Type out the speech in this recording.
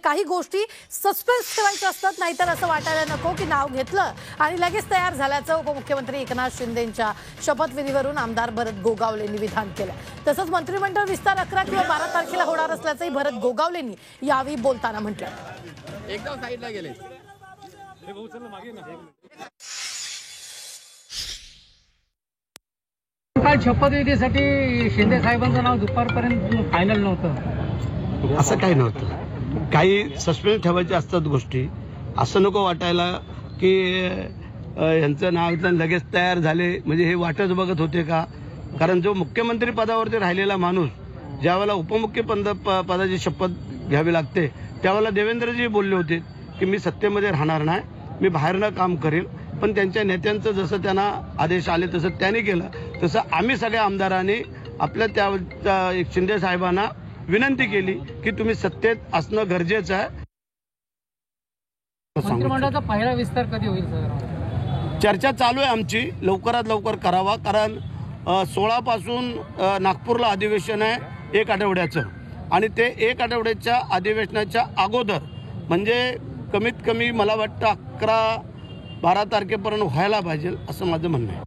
काही गोष्टी सस्पेन्स ठेवायच्या असतात, नाहीतर असं वाटायला नको की नाव घेतलं आणि लगेच तयार झाल्याचं उपमुख्यमंत्री एकनाथ शिंदेंच्या शपथविधीवरून आमदार भरत गोगावलेंनी विधान केलं। तसंच मंत्रिमंडळ विस्तार 11 किंवा 12 तारखेला होणार असल्याचंही भरत गोगावलेंनी यावेळी बोलताना म्हटलं। एकदम साईडला गेले। काल शपथविधीसाठी शिंदे साहेबांचं नाव दुपारपर्यंत फायनल नव्हतं, असं काही नव्हतं। काही सस्पेन्स ठेवायच्या असतात गोष्टी, असं नको वाटायला की यांचं नाव लगेच तयार झाले म्हणजे हे वाटच बघत होते का। कारण जो मुख्यमंत्री पदावरती राहिलेला माणूस ज्यावेळेला उपमुख्यमंत्री पदाची शपथ घ्यावी लागते त्यावेळेला देवेंद्रजी बोलले होते की मी सत्तेमध्ये राहणार नाही, मी बाहेरनं काम करेल, पण त्यांच्या नेत्यांचं जसं त्यांना आदेश आले तसं त्यांनी केलं। तसं आम्ही सगळ्या आमदारांनी आपल्या त्या शिंदे साहेबांना विनंती केली की तुम्ही सत्तेत असणं गरजेचं आहे। मंत्रिमंडळाचा पहिला विस्तार कधी होईल सर? चर्चा चालू आहे आमची, लवकरात लवकर करावा, कारण 16 पासून नागपूरला अधिवेशन आहे 1 आठवड्याचं, आणि ते 1 आठवड्याच्या अधिवेशनाच्या अगोदर म्हणजे कमीत कमी मला वाटतं 11-12 तारखेपर्यंत व्हायला पाहिजे असं माझं म्हणणं आहे।